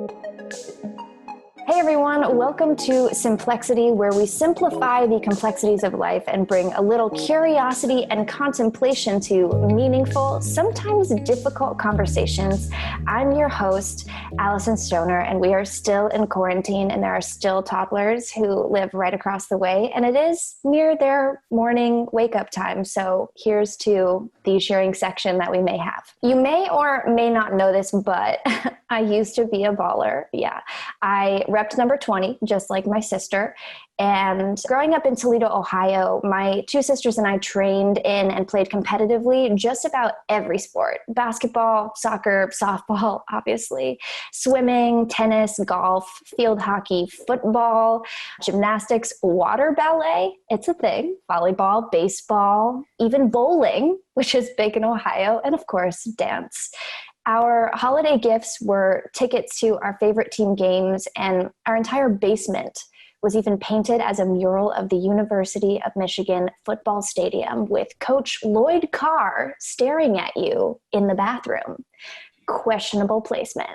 Hey everyone, welcome to Simplexity, where we simplify the complexities of life and bring a little curiosity and contemplation to meaningful, sometimes difficult conversations. I'm your host, Alyson Stoner, and we are still in quarantine, and there are still toddlers who live right across the way, and it is near their morning wake-up time, so here's to the sharing section that we may have. You may or may not know this, but I used to be a baller. Yeah, I repped number 20, just like my sister. And growing up in Toledo, Ohio, my two sisters and I trained in and played competitively just about every sport: basketball, soccer, softball, obviously, swimming, tennis, golf, field hockey, football, gymnastics, water ballet, it's a thing, volleyball, baseball, even bowling, which is big in Ohio, and of course, dance. Our holiday gifts were tickets to our favorite team games, and our entire basement was even painted as a mural of the University of Michigan football stadium with Coach Lloyd Carr staring at you in the bathroom. Questionable placement.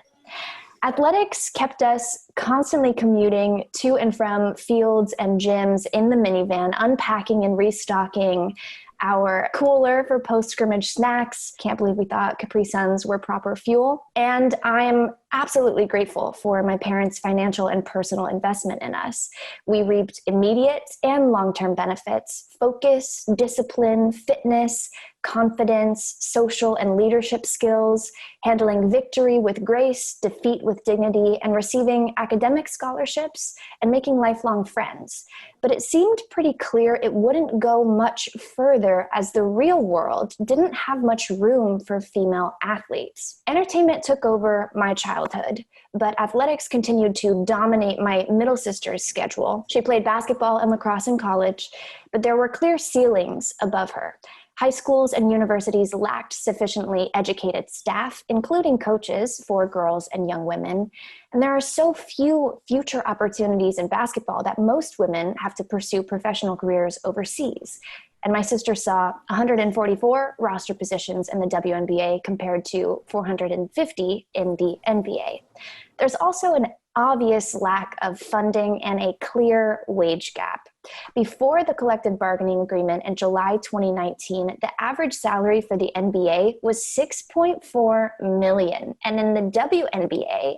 Athletics kept us constantly commuting to and from fields and gyms in the minivan, unpacking and restocking our cooler for post-scrimmage snacks. Can't believe we thought Capri Suns were proper fuel. And I'm absolutely grateful for my parents' financial and personal investment in us. We reaped immediate and long-term benefits: focus, discipline, fitness, confidence, social and leadership skills, handling victory with grace, defeat with dignity, and receiving academic scholarships and making lifelong friends. But it seemed pretty clear it wouldn't go much further, as the real world didn't have much room for female athletes. Entertainment took over my childhood, but athletics continued to dominate my middle sister's schedule. She played basketball and lacrosse in college, but there were clear ceilings above her. High schools and universities lacked sufficiently educated staff, including coaches for girls and young women. And there are so few future opportunities in basketball that most women have to pursue professional careers overseas. And my sister saw 144 roster positions in the WNBA compared to 450 in the NBA. There's also an obvious lack of funding and a clear wage gap. Before the collective bargaining agreement in July 2019, the average salary for the NBA was $6.4 million. And in the WNBA,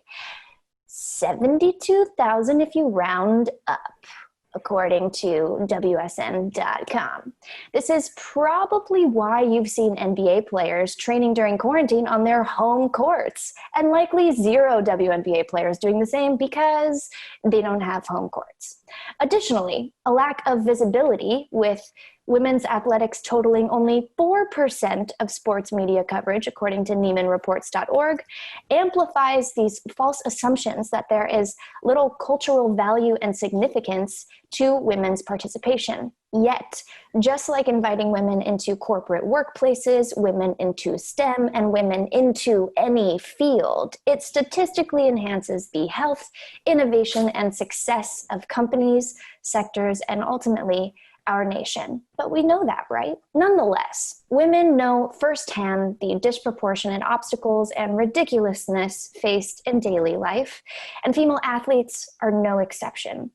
$72,000 if you round up, according to WSN.com. This is probably why you've seen NBA players training during quarantine on their home courts, and likely zero WNBA players doing the same because they don't have home courts. Additionally, a lack of visibility, with women's athletics totaling only 4% of sports media coverage, according to NeimanReports.org, amplifies these false assumptions that there is little cultural value and significance to women's participation. Yet, just like inviting women into corporate workplaces, women into STEM, and women into any field, it statistically enhances the health, innovation, and success of companies, sectors, and ultimately our nation. But we know that, right? Nonetheless, women know firsthand the disproportionate obstacles and ridiculousness faced in daily life, and female athletes are no exception.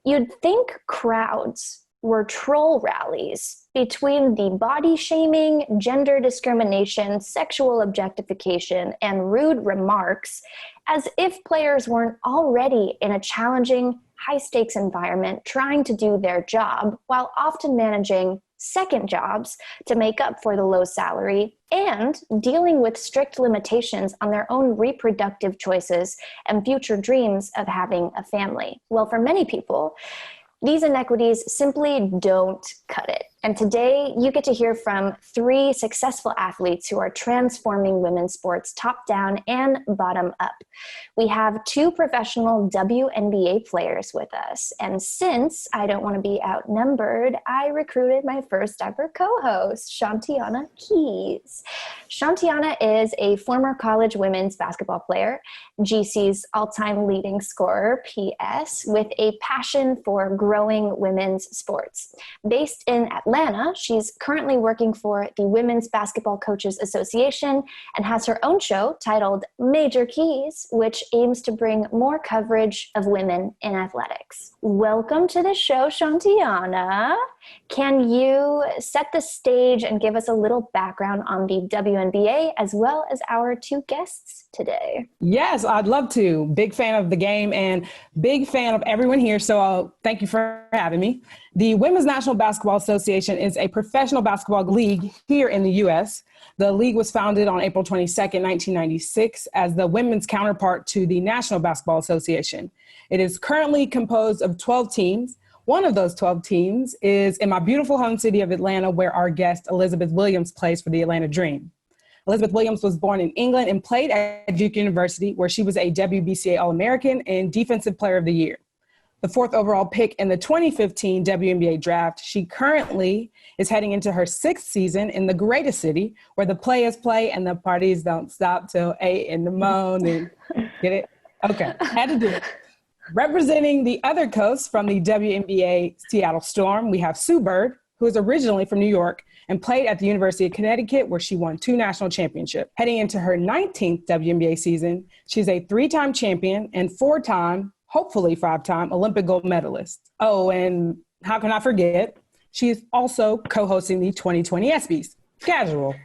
You'd think crowds were troll rallies between the body shaming, gender discrimination, sexual objectification, and rude remarks, as if players weren't already in a challenging, high-stakes environment trying to do their job while often managing second jobs to make up for the low salary and dealing with strict limitations on their own reproductive choices and future dreams of having a family. Well, for many people, these inequities simply don't cut it. And today, you get to hear from 3 successful athletes who are transforming women's sports top down and bottom up. We have 2 professional WNBA players with us. And since I don't want to be outnumbered, I recruited my first ever co-host, Shanteona Keys. Shanteona is a former college women's basketball player, GC's all-time leading scorer, PS, with a passion for growing women's sports. Based in Atlanta, Atlanta. She's currently working for the Women's Basketball Coaches Association and has her own show titled Major Keys, which aims to bring more coverage of women in athletics. Welcome to the show, Shanteona. Can you set the stage and give us a little background on the WNBA as well as our two guests today? Yes, I'd love to. Big fan of the game and big fan of everyone here. So thank you for having me. The Women's National Basketball Association is a professional basketball league here in the U.S. The league was founded on April 22nd, 1996 as the women's counterpart to the National Basketball Association. It is currently composed of 12 teams. One of those 12 teams is in my beautiful home city of Atlanta, where our guest Elizabeth Williams plays for the Atlanta Dream. Elizabeth Williams was born in England and played at Duke University, where she was a WBCA All-American and Defensive Player of the Year. The 4th overall pick in the 2015 WNBA draft, she currently is heading into her 6th season in the greatest city, where the players play and the parties don't stop till 8 in the morning. Get it? Okay, had to do it. Representing the other coast from the WNBA Seattle Storm, we have Sue Bird, who is originally from New York and played at the University of Connecticut, where she won 2 national championships. Heading into her 19th WNBA season, she's a 3-time champion and 4-time, hopefully 5-time Olympic Gold Medalist. Oh, and how can I forget? She is also co-hosting the 2020 ESPYS. Casual.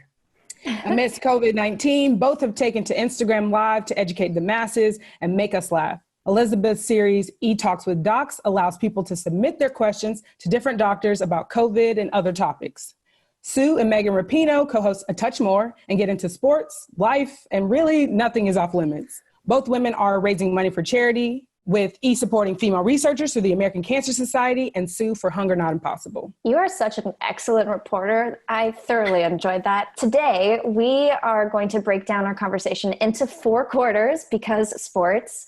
Amidst COVID-19, both have taken to Instagram Live to educate the masses and make us laugh. Elizabeth's series, E-Talks with Docs, allows people to submit their questions to different doctors about COVID and other topics. Sue and Megan Rapinoe co-host A Touch More and get into sports, life, and really nothing is off limits. Both women are raising money for charity, with E supporting female researchers through the American Cancer Society and Sue for Hunger Not Impossible. You are such an excellent reporter. I thoroughly enjoyed that. Today, we are going to break down our conversation into 4 quarters because sports.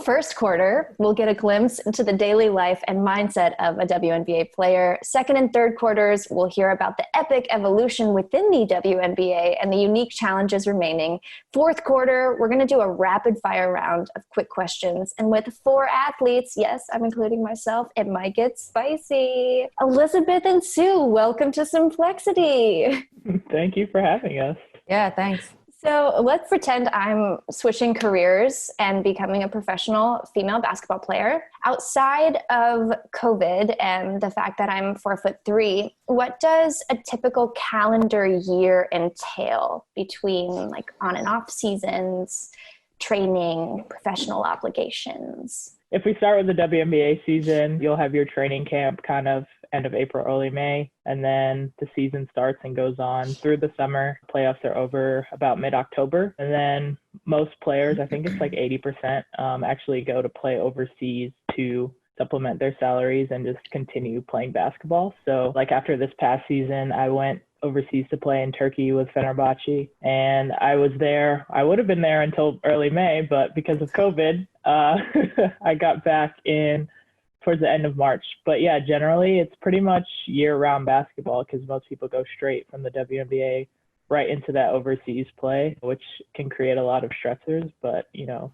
First quarter, we'll get a glimpse into the daily life and mindset of a WNBA player. Second and third quarters, we'll hear about the epic evolution within the WNBA and the unique challenges remaining. Fourth quarter, we're going to do a rapid fire round of quick questions. And with 4 athletes, yes, I'm including myself, it might get spicy. Elizabeth and Sue, welcome to Simplexity. Thank you for having us. Yeah, thanks. So let's pretend I'm switching careers and becoming a professional female basketball player. Outside of COVID and the fact that I'm 4'3", what does a typical calendar year entail between like on and off seasons, training, professional obligations? If we start with the WNBA season, you'll have your training camp kind of end of April, early May, and then the season starts and goes on through the summer. Playoffs are over about mid-October, and then most players, I think it's like 80%, actually go to play overseas to supplement their salaries and just continue playing basketball. So like after this past season, I went overseas to play in Turkey with Fenerbahce, and I was there. I would have been there until early May, but because of COVID, I got back in towards the end of March. But yeah, generally it's pretty much year-round basketball because most people go straight from the WNBA right into that overseas play, which can create a lot of stressors. But, you know,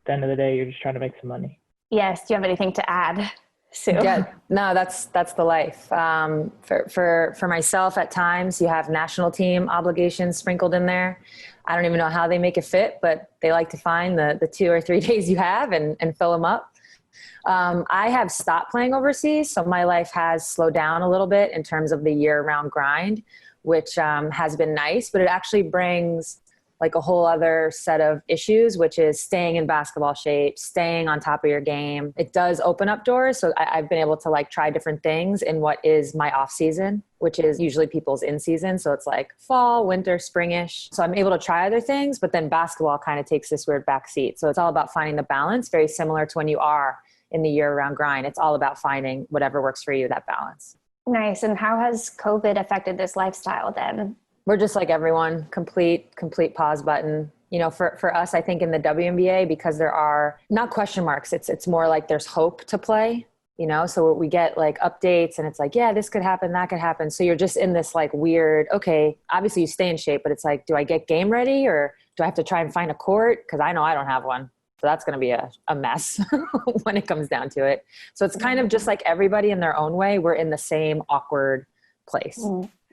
at the end of the day, you're just trying to make some money. Yes. Do you have anything to add, Sue? Yeah, no, that's the life. For myself, at times you have national team obligations sprinkled in there. I don't even know how they make it fit, but they like to find the 2 or 3 days you have and fill them up. I have stopped playing overseas, so my life has slowed down a little bit in terms of the year-round grind, which has been nice, but it actually brings like a whole other set of issues, which is staying in basketball shape, staying on top of your game. It does open up doors. So I've been able to like try different things in what is my off season, which is usually people's in season. So it's like fall, winter, springish. So I'm able to try other things, but then basketball kind of takes this weird backseat. So it's all about finding the balance, very similar to when you are in the year-round grind. It's all about finding whatever works for you, that balance. Nice. And how has COVID affected this lifestyle then? We're just like everyone, complete pause button. You know, for us, I think in the WNBA, because there are not question marks, it's more like there's hope to play, you know? So we get like updates and it's like, yeah, this could happen, that could happen. So you're just in this like weird, okay, obviously you stay in shape, but it's like, do I get game ready or do I have to try and find a court? Because I know I don't have one. So that's going to be a mess when it comes down to it. So it's kind of just like everybody in their own way. We're in the same awkward place.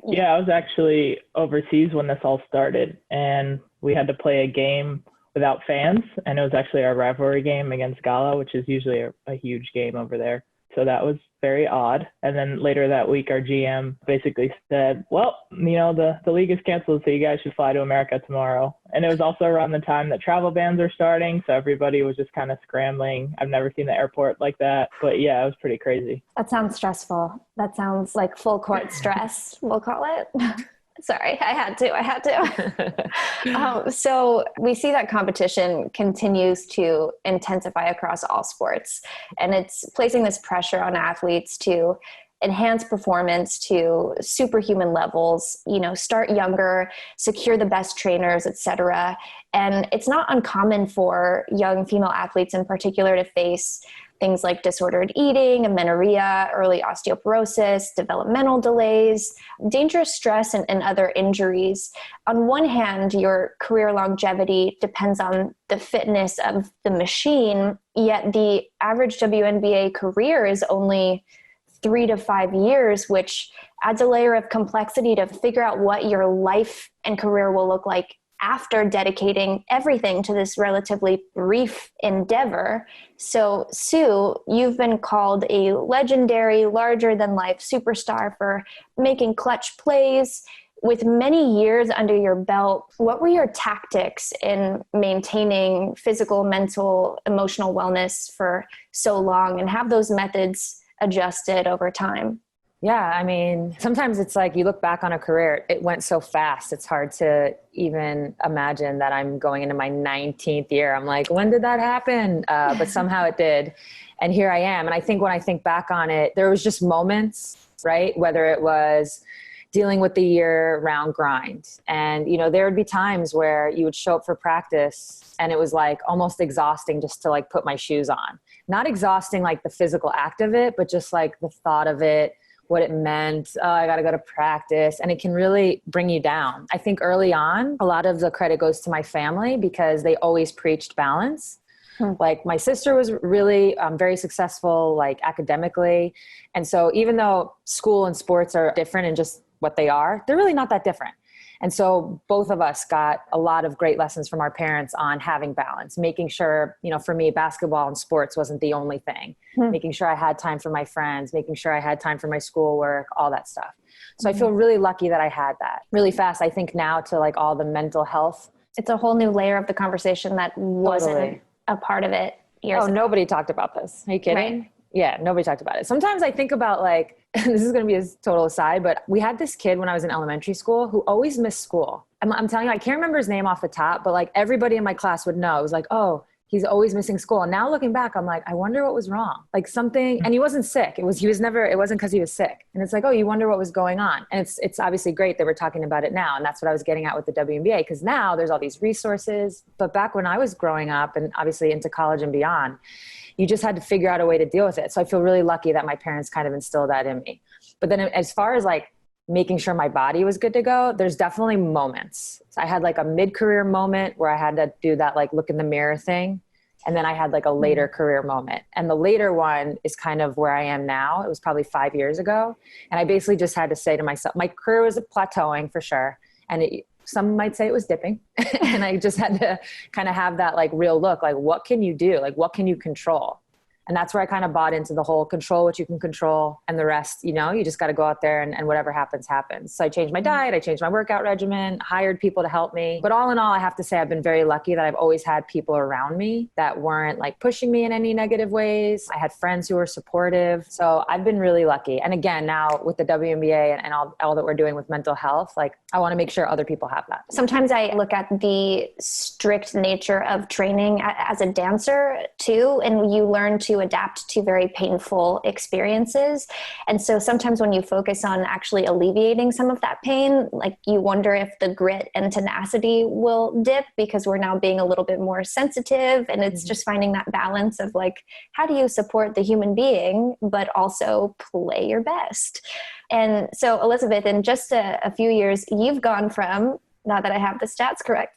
Yeah, I was actually overseas when this all started, and we had to play a game without fans, and it was actually our rivalry game against Gala, which is usually a huge game over there. So that was very odd. And then later that week, our GM basically said, well, the league is canceled, so you guys should fly to America tomorrow. And it was also around the time that travel bans were starting, so everybody was just kind of scrambling. I've never seen the airport like that, but yeah, it was pretty crazy. That sounds stressful. That sounds like full court stress, we'll call it. Sorry, I had to. So we see that competition continues to intensify across all sports, and it's placing this pressure on athletes to enhance performance to superhuman levels, start younger, secure the best trainers, etc. And it's not uncommon for young female athletes in particular to face things like disordered eating, amenorrhea, early osteoporosis, developmental delays, dangerous stress, and other injuries. On one hand, your career longevity depends on the fitness of the machine, yet the average WNBA career is only 3 to 5 years, which adds a layer of complexity to figure out what your life and career will look like after dedicating everything to this relatively brief endeavor. So, Sue, you've been called a legendary, larger-than-life superstar for making clutch plays. With many years under your belt, what were your tactics in maintaining physical, mental, emotional wellness for so long, and have those methods adjusted over time? Yeah, I mean, sometimes it's like you look back on a career, it went so fast. It's hard to even imagine that I'm going into my 19th year. I'm like, when did that happen? But somehow it did. And here I am. And I think when I think back on it, there was just moments, right? Whether it was dealing with the year-round grind. And, there would be times where you would show up for practice and it was like almost exhausting just to like put my shoes on. Not exhausting like the physical act of it, but just like the thought of it, what it meant. Oh, I got to go to practice. And it can really bring you down. I think early on, a lot of the credit goes to my family because they always preached balance. Like my sister was really very successful, like academically. And so even though school and sports are different in just what they are, they're really not that different. And so both of us got a lot of great lessons from our parents on having balance, making sure, for me, basketball and sports wasn't the only thing, making sure I had time for my friends, making sure I had time for my schoolwork, all that stuff. So I feel really lucky that I had that. Really fast, I think now to like all the mental health. It's a whole new layer of the conversation that wasn't a part of it years ago. Nobody talked about this. Are you kidding? Right. Yeah, nobody talked about it. Sometimes I think about like, this is going to be a total aside, but we had this kid when I was in elementary school who always missed school. I'm telling you, I can't remember his name off the top, but like everybody in my class would know. It was like, oh, he's always missing school. And now looking back, I'm like, I wonder what was wrong. Like something, and he wasn't sick. It wasn't because he was sick. And it's like, oh, you wonder what was going on. And it's obviously great that we're talking about it now. And that's what I was getting at with the WNBA, because now there's all these resources. But back when I was growing up and obviously into college and beyond, you just had to figure out a way to deal with it. So I feel really lucky that my parents kind of instilled that in me. But then as far as like making sure my body was good to go, there's definitely moments. So I had like a mid-career moment where I had to do that like look in the mirror thing. And then I had like a later career moment. And the later one is kind of where I am now. It was probably 5 years ago. And I basically just had to say to myself, my career was plateauing for sure. And some might say it was dipping. And I just had to kind of have that like real look, like what can you do? Like what can you control? And that's where I kind of bought into the whole control what you can control, and the rest, you just got to go out there and whatever happens, happens. So I changed my diet, I changed my workout regimen, hired people to help me. But all in all, I have to say I've been very lucky that I've always had people around me that weren't like pushing me in any negative ways. I had friends who were supportive. So I've been really lucky. And again, now with the WNBA and all that we're doing with mental health, like I want to make sure other people have that. Sometimes I look at the strict nature of training as a dancer too, and you learn to adapt to very painful experiences. And so sometimes when you focus on actually alleviating some of that pain, like you wonder if the grit and tenacity will dip because we're now being a little bit more sensitive. And it's just finding that balance of like, how do you support the human being, but also play your best? And so Elizabeth, in just a few years, you've gone from, now that I have the stats correct,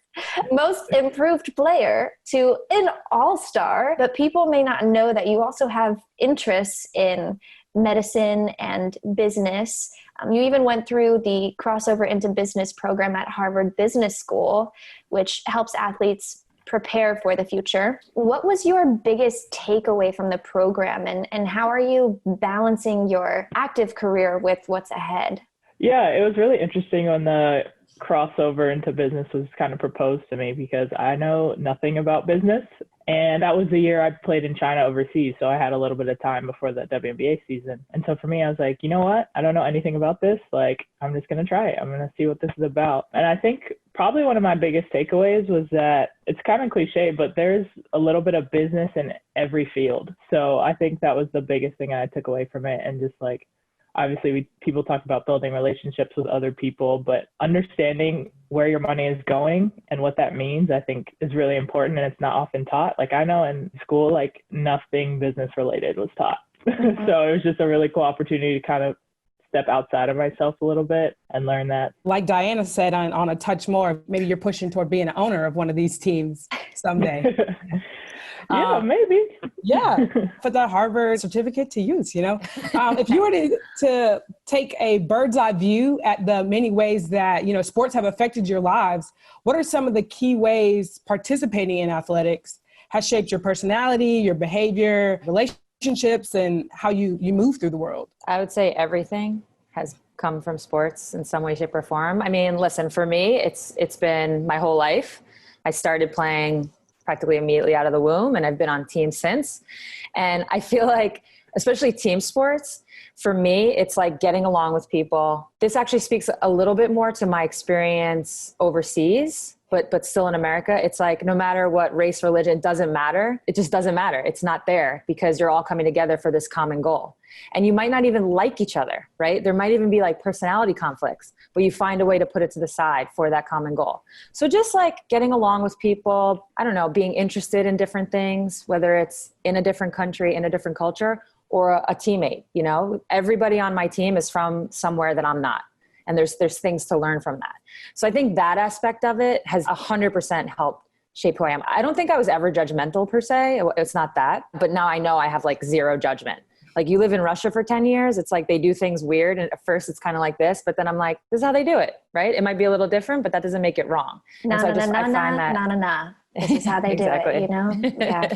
most improved player to an all-star, but people may not know that you also have interests in medicine and business. You even went through the crossover into business program at Harvard Business School, which helps athletes prepare for the future. What was your biggest takeaway from the program, and how are you balancing your active career with what's ahead? Yeah, it was really interesting when the crossover into business was kind of proposed to me, because I know nothing about business. And that was the year I played in China overseas. So I had a little bit of time before the WNBA season. And so for me, I was like, you know what? I don't know anything about this. Like, I'm just going to try it. I'm going to see what this is about. And I think probably one of my biggest takeaways was that it's kind of cliche, but there's a little bit of business in every field. So I think that was the biggest thing I took away from it. And just like, obviously, people talk about building relationships with other people, but understanding where your money is going and what that means, I think, is really important, and it's not often taught. Like, I know in school, like, nothing business related was taught. Mm-hmm. So it was just a really cool opportunity to kind of step outside of myself a little bit and learn that. Like Diana said on A Touch More, maybe you're pushing toward being an owner of one of these teams someday. Yeah, maybe. Yeah, put that Harvard certificate to use, you know. If you were to take a bird's eye view at the many ways that, you know, sports have affected your lives, what are some of the key ways participating in athletics has shaped your personality, your behavior, relationships, and how you move through the world? I would say everything has come from sports in some way, shape, or form. I mean, listen, for me, it's been my whole life. I started playing practically immediately out of the womb, and I've been on teams since. And I feel like, especially team sports, for me, it's like getting along with people. This actually speaks a little bit more to my experience overseas, but still in America. It's like, no matter what race, religion, it doesn't matter. It just doesn't matter. It's not there, because you're all coming together for this common goal. And you might not even like each other, right? There might even be like personality conflicts, but you find a way to put it to the side for that common goal. So just like getting along with people, I don't know, being interested in different things, whether it's in a different country, in a different culture, or a teammate, you know, everybody on my team is from somewhere that I'm not. And there's things to learn from that. So I think that aspect of it has 100% helped shape who I am. I don't think I was ever judgmental per se. It's not that, but now I know I have like zero judgment. Like, you live in Russia for 10 years. It's like they do things weird. And at first it's kind of like this, but then I'm like, this is how they do it, right? It might be a little different, but that doesn't make it wrong. Nah. This is how they do it, you know? Yeah.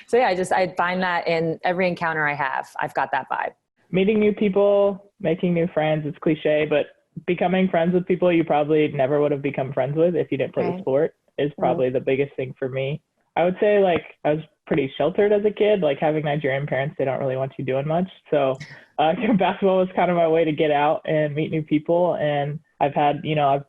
So yeah, I find that in every encounter I have, I've got that vibe. Meeting new people, making new friends, it's cliche, but becoming friends with people you probably never would have become friends with if you didn't play the sport is probably the biggest thing for me. I would say, like, I was pretty sheltered as a kid. Like, having Nigerian parents, they don't really want you doing much. So basketball was kind of my way to get out and meet new people. And I've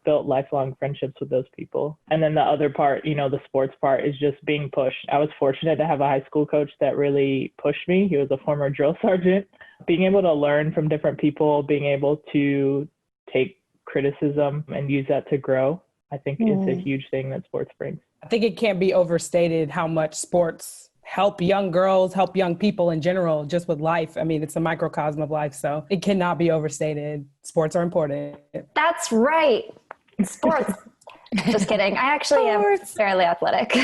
built lifelong friendships with those people. And then the other part, you know, the sports part, is just being pushed. I was fortunate to have a high school coach that really pushed me. He was a former drill sergeant. Being able to learn from different people, being able to take criticism and use that to grow, I think is a huge thing that sports brings. I think it can't be overstated how much sports help young girls, help young people in general, just with life. I mean, it's a microcosm of life, so it cannot be overstated. Sports are important. That's right. Sports. Just kidding. I actually am fairly athletic.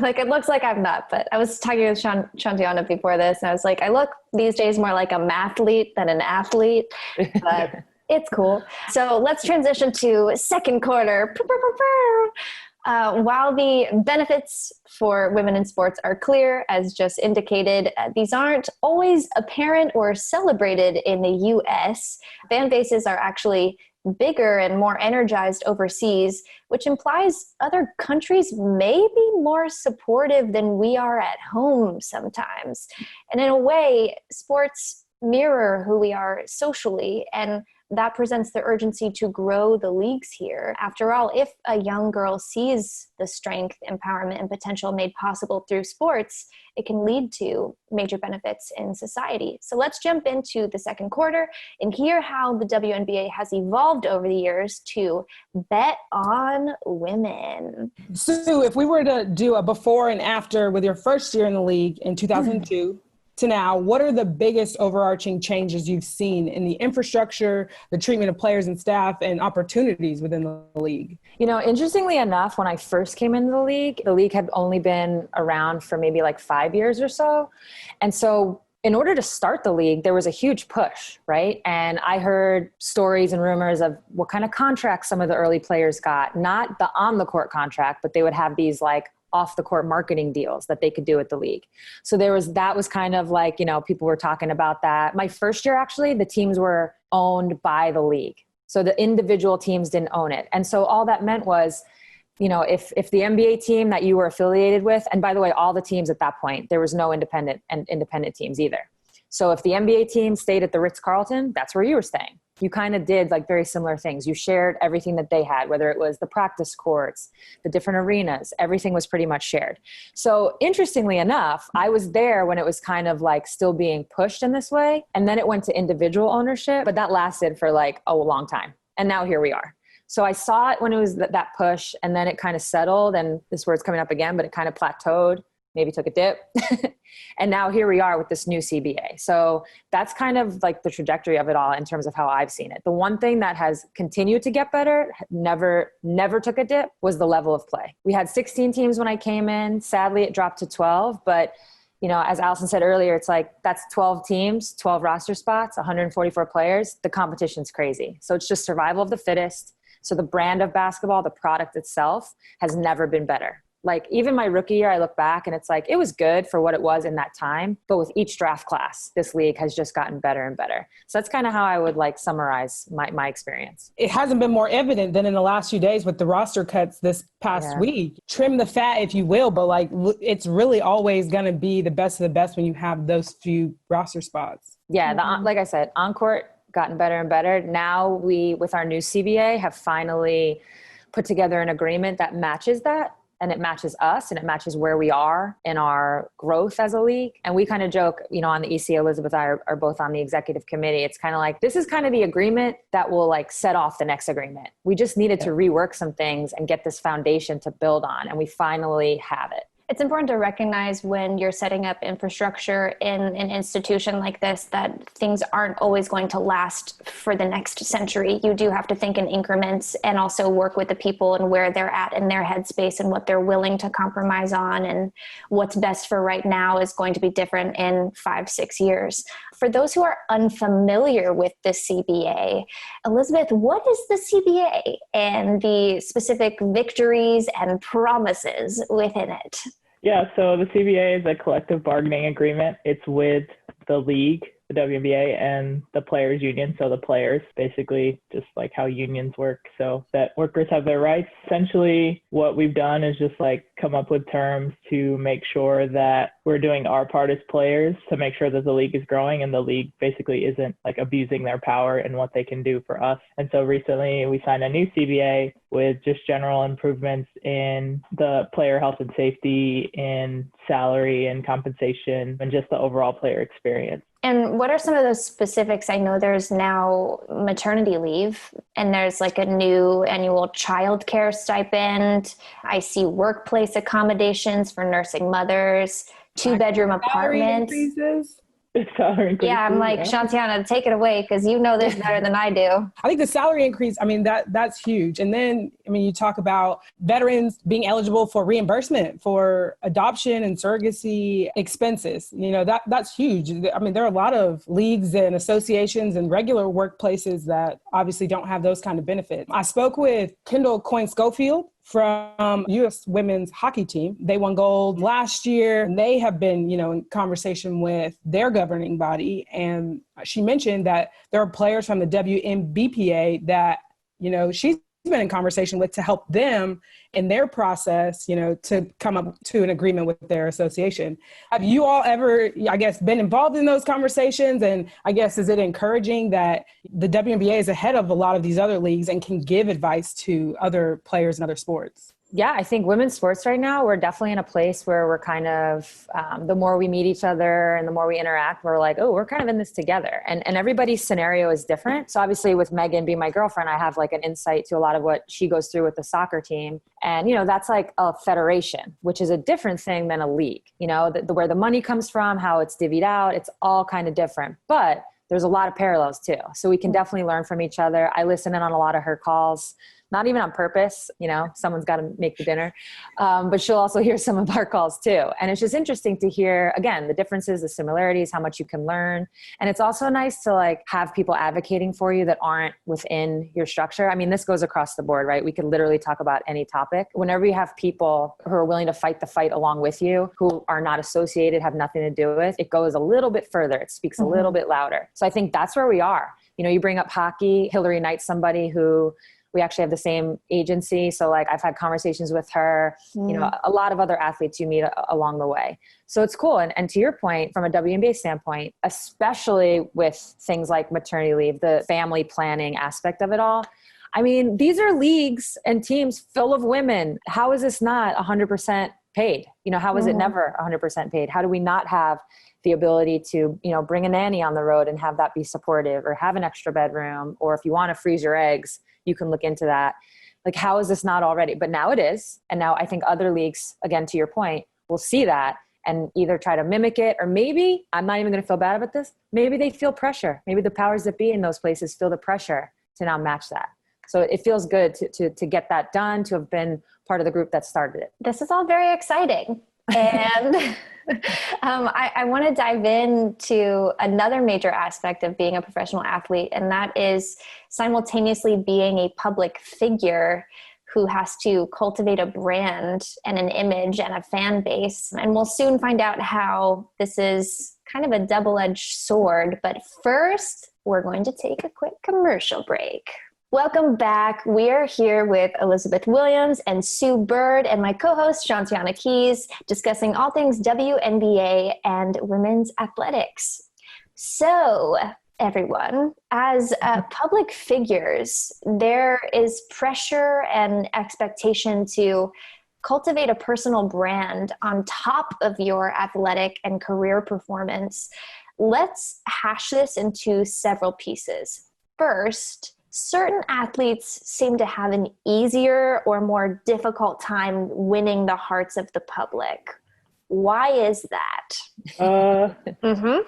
Like, it looks like I'm not, but I was talking with Shanteona before this, and I was like, I look these days more like a mathlete than an athlete, but it's cool. So let's transition to second quarter. While the benefits for women in sports are clear, as just indicated, these aren't always apparent or celebrated in the U.S. Fan bases are actually bigger and more energized overseas, which implies other countries may be more supportive than we are at home sometimes. And in a way, sports mirror who we are socially, and that presents the urgency to grow the leagues here. After all, if a young girl sees the strength, empowerment, and potential made possible through sports, it can lead to major benefits in society. So let's jump into the second quarter and hear how the WNBA has evolved over the years to bet on women. Sue, if we were to do a before and after with your first year in the league in 2002, to now, what are the biggest overarching changes you've seen in the infrastructure, the treatment of players and staff, and opportunities within the league? You know, interestingly enough, when I first came into the league had only been around for maybe like 5 years or so. And so in order to start the league, there was a huge push, right? And I heard stories and rumors of what kind of contracts some of the early players got, not the on the court contract, but they would have these like off the court marketing deals that they could do at the league. So that was kind of like, people were talking about that. My first year, actually, the teams were owned by the league. So the individual teams didn't own it. And so all that meant was, if the NBA team that you were affiliated with, and by the way, all the teams at that point, there was no independent teams either. So if the NBA team stayed at the Ritz-Carlton, that's where you were staying. You kind of did like very similar things. You shared everything that they had, whether it was the practice courts, the different arenas, everything was pretty much shared. So interestingly enough, I was there when it was kind of like still being pushed in this way. And then it went to individual ownership, but that lasted for like a long time. And now here we are. So I saw it when it was that push, and then it kind of settled, and this word's coming up again, but it kind of plateaued, maybe took a dip. And now here we are with this new CBA. So that's kind of like the trajectory of it all in terms of how I've seen it. The one thing that has continued to get better, never took a dip, was the level of play. We had 16 teams when I came in. Sadly, it dropped to 12, but as Alyson said earlier, it's like that's 12 teams, 12 roster spots, 144 players. The competition's crazy. So it's just survival of the fittest. So the brand of basketball, the product itself, has never been better. Like even my rookie year, I look back and it's like, it was good for what it was in that time. But with each draft class, this league has just gotten better and better. So that's kind of how I would like summarize my experience. It hasn't been more evident than in the last few days with the roster cuts this past week. Trim the fat, if you will, but like it's really always going to be the best of the best when you have those few roster spots. Yeah, like I said, on-court gotten better and better. Now we, with our new CBA, have finally put together an agreement that matches that. And it matches us, and it matches where we are in our growth as a league. And we kind of joke, on the EC, Elizabeth and I are both on the executive committee. It's kind of like, this is kind of the agreement that will like set off the next agreement. We just needed to rework some things and get this foundation to build on. And we finally have it. It's important to recognize when you're setting up infrastructure in an institution like this that things aren't always going to last for the next century. You do have to think in increments and also work with the people and where they're at in their headspace and what they're willing to compromise on, and what's best for right now is going to be different in 5-6 years. For those who are unfamiliar with the CBA, Elizabeth, what is the CBA and the specific victories and promises within it? Yeah, so the CBA is a collective bargaining agreement. It's with the league, the WNBA, and the players union. So the players, basically just like how unions work, so that workers have their rights. Essentially, what we've done is just like come up with terms to make sure that we're doing our part as players to make sure that the league is growing and the league basically isn't like abusing their power and what they can do for us. And so recently we signed a new CBA with just general improvements in the player health and safety, in salary and compensation, and just the overall player experience. And what are some of those specifics? I know there's now maternity leave, and there's like a new annual childcare stipend. I see workplace accommodations for nursing mothers, 2-bedroom apartments. Salary increases, yeah, I'm like, Shanteona, take it away because you know this better than I do. I think the salary increase, that's huge. And then, you talk about veterans being eligible for reimbursement for adoption and surrogacy expenses. That's huge. There are a lot of leagues and associations and regular workplaces that obviously don't have those kind of benefits. I spoke with Kendall Coyne-Schofield from U.S. women's hockey team. They won gold last year, and they have been, in conversation with their governing body. And she mentioned that there are players from the WNBA that, she's been in conversation with to help them in their process, to come up to an agreement with their association. Have you all ever, been involved in those conversations? And is it encouraging that the WNBA is ahead of a lot of these other leagues and can give advice to other players in other sports? Yeah, I think women's sports right now, we're definitely in a place where we're kind of, the more we meet each other and the more we interact, we're like, oh, we're kind of in this together. And everybody's scenario is different. So obviously with Megan being my girlfriend, I have like an insight to a lot of what she goes through with the soccer team. And, that's like a federation, which is a different thing than a league, where the money comes from, how it's divvied out, it's all kind of different. But there's a lot of parallels too. So we can definitely learn from each other. I listen in on a lot of her calls. not even on purpose, someone's got to make the dinner. But she'll also hear some of our calls too. And it's just interesting to hear, again, the differences, the similarities, how much you can learn. And it's also nice to like have people advocating for you that aren't within your structure. I mean, this goes across the board, right? We could literally talk about any topic. Whenever you have people who are willing to fight the fight along with you, who are not associated, have nothing to do with, it goes a little bit further. It speaks a little bit louder. So I think that's where we are. You bring up hockey. Hillary Knight's somebody who we actually have the same agency. So like I've had conversations with her, a lot of other athletes you meet along the way. So it's cool. And to your point, from a WNBA standpoint, especially with things like maternity leave, the family planning aspect of it all, I mean, these are leagues and teams full of women. How is this not 100% paid? How is it never 100% paid? How do we not have the ability to, bring a nanny on the road and have that be supportive, or have an extra bedroom, or if you want to freeze your eggs, you can look into that. Like, how is this not already? But now it is. And now I think other leagues, again, to your point, will see that and either try to mimic it, or maybe, I'm not even going to feel bad about this, maybe they feel pressure. Maybe the powers that be in those places feel the pressure to now match that. So it feels good to get that done, to have been part of the group that started it. This is all very exciting. And I want to dive into another major aspect of being a professional athlete, and that is simultaneously being a public figure who has to cultivate a brand and an image and a fan base. And we'll soon find out how this is kind of a double-edged sword. But first, we're going to take a quick commercial break. Welcome back. We are here with Elizabeth Williams and Sue Bird and my co-host Shanteona Keys, discussing all things WNBA and women's athletics. So, everyone, as public figures, there is pressure and expectation to cultivate a personal brand on top of your athletic and career performance. Let's hash this into several pieces. First, certain athletes seem to have an easier or more difficult time winning the hearts of the public. Why is that?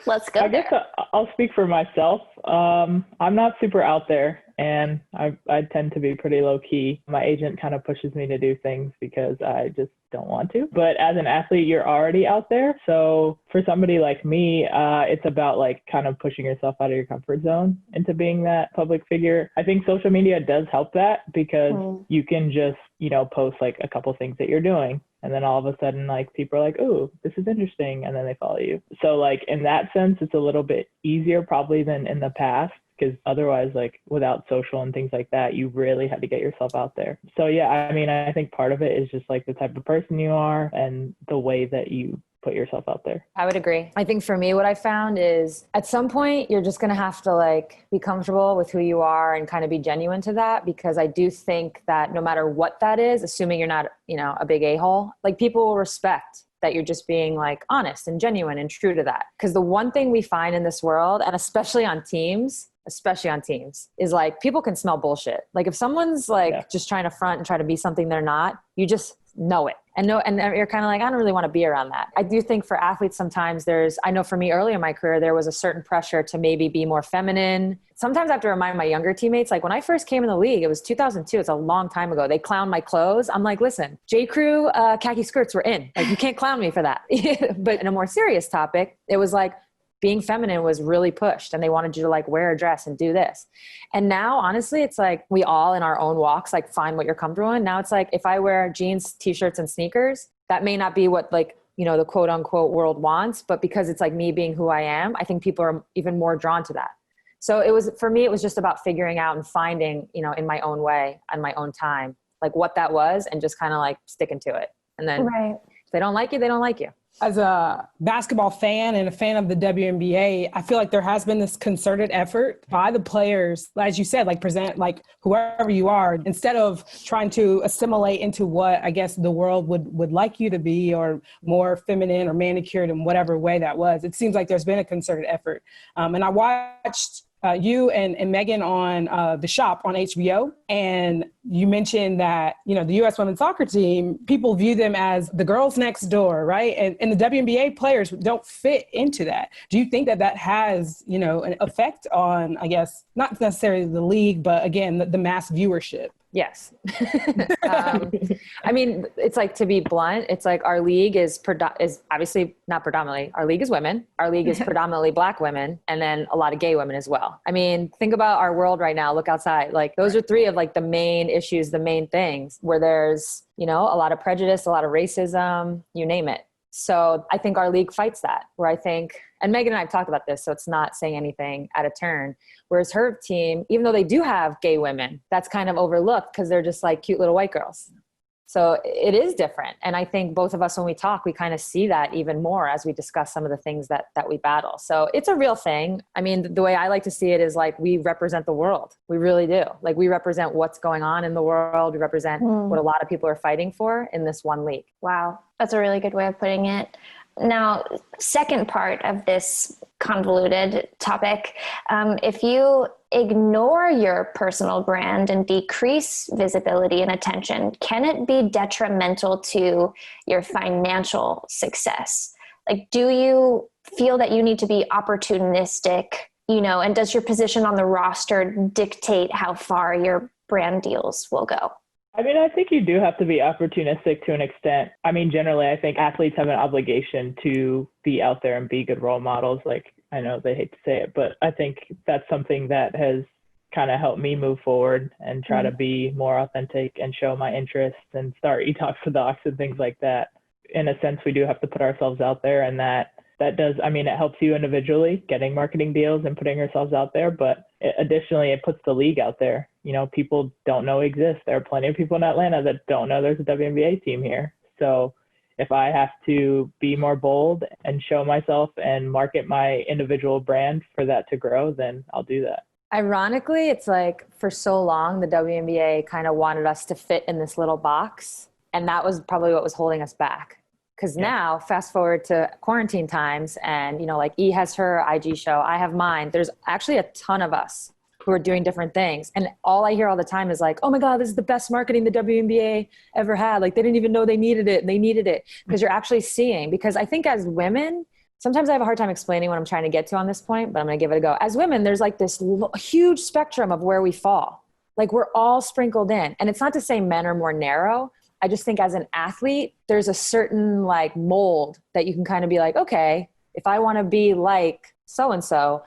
Let's go. I guess I'll speak for myself. I'm not super out there, and I tend to be pretty low key. My agent kind of pushes me to do things because I just don't want to. But as an athlete, you're already out there. So for somebody like me, it's about like kind of pushing yourself out of your comfort zone into being that public figure. I think social media does help that because you can just, post like a couple things that you're doing. And then all of a sudden, like, people are like, "Ooh, this is interesting." And then they follow you. So like in that sense, it's a little bit easier probably than in the past. Because otherwise, like without social and things like that, you really had to get yourself out there. So yeah, I mean, I think part of it is just like the type of person you are and the way that you put yourself out there. I would agree. I think for me, what I found is at some point, you're just going to have to like be comfortable with who you are and kind of be genuine to that. Because I do think that no matter what that is, assuming you're not, a big a-hole, like people will respect that you're just being like honest and genuine and true to that. Because the one thing we find in this world, and especially on teams, is like people can smell bullshit. Like if someone's like just trying to front and try to be something they're not, you just know it. And you're kind of like, I don't really want to be around that. I do think for athletes, sometimes I know for me early in my career, there was a certain pressure to maybe be more feminine. Sometimes I have to remind my younger teammates, like when I first came in the league, it was 2002. It's a long time ago. They clown my clothes. I'm like, listen, J. Crew khaki skirts were in. Like you can't clown me for that. But in a more serious topic, it was like, being feminine was really pushed and they wanted you to like wear a dress and do this. And now, honestly, it's like we all in our own walks, like find what you're comfortable in. Now it's like, if I wear jeans, t-shirts and sneakers, that may not be what like, the quote unquote world wants, but because it's like me being who I am, I think people are even more drawn to that. So for me, it was just about figuring out and finding, in my own way, on my own time, like what that was and just kind of like sticking to it. And then if they don't like you, they don't like you. As a basketball fan and a fan of the WNBA, I feel like there has been this concerted effort by the players, as you said, like present like whoever you are, instead of trying to assimilate into what I guess the world would like you to be, or more feminine or manicured in whatever way that was. It seems like there's been a concerted effort. And I watched you and Megan on The Shop on HBO. And you mentioned that, the U.S. women's soccer team, people view them as the girls next door, right? And the WNBA players don't fit into that. Do you think that has, an effect on, I guess, not necessarily the league, but again, the mass viewership? Yes. I mean, it's like, to be blunt, it's like our league is obviously not predominantly, our league is women. Our league is predominantly Black women, and then a lot of gay women as well. I mean, think about our world right now. Look outside. Like, those are three of like the main issues, the main things where there's, you know, a lot of prejudice, a lot of racism, you name it. So I think our league fights that, where I think, and Megan and I have talked about this, so it's not saying anything out of turn. Whereas her team, even though they do have gay women, that's kind of overlooked because they're just like cute little white girls. So it is different. And I think both of us, when we talk, we kind of see that even more as we discuss some of the things that we battle. So it's a real thing. I mean, the way I like to see it is like, we represent the world. We really do. Like, we represent what's going on in the world. We represent what a lot of people are fighting for in this one league. Wow. That's a really good way of putting it. Now, second part of this convoluted topic, if you ignore your personal brand and decrease visibility and attention, can it be detrimental to your financial success? Like, do you feel that you need to be opportunistic, you know, and does your position on the roster dictate how far your brand deals will go? I mean, I think you do have to be opportunistic to an extent. I mean, generally, I think athletes have an obligation to be out there and be good role models. Like, I know they hate to say it, but I think that's something that has kind of helped me move forward and try to be more authentic and show my interests and start Detox for Docs and things like that. In a sense, we do have to put ourselves out there, and that does, I mean, it helps you individually getting marketing deals and putting yourselves out there, but additionally, it puts the league out there. You know, people don't know exist. There are plenty of people in Atlanta that don't know there's a WNBA team here. So if I have to be more bold and show myself and market my individual brand for that to grow, then I'll do that. Ironically, it's like, for so long, the WNBA kind of wanted us to fit in this little box. And that was probably what was holding us back. Because now, fast forward to quarantine times, and, you know, like, E has her IG show, I have mine. There's actually a ton of us who are doing different things. And all I hear all the time is like, oh my God, this is the best marketing the WNBA ever had. Like, they didn't even know they needed it. And they needed it because you're actually seeing, because I think as women, sometimes I have a hard time explaining what I'm trying to get to on this point, but I'm going to give it a go. As women, there's like this huge spectrum of where we fall. Like, we're all sprinkled in. And it's not to say men are more narrow. I just think as an athlete, there's a certain like mold that you can kind of be like, okay, if I want to be like so-and-so,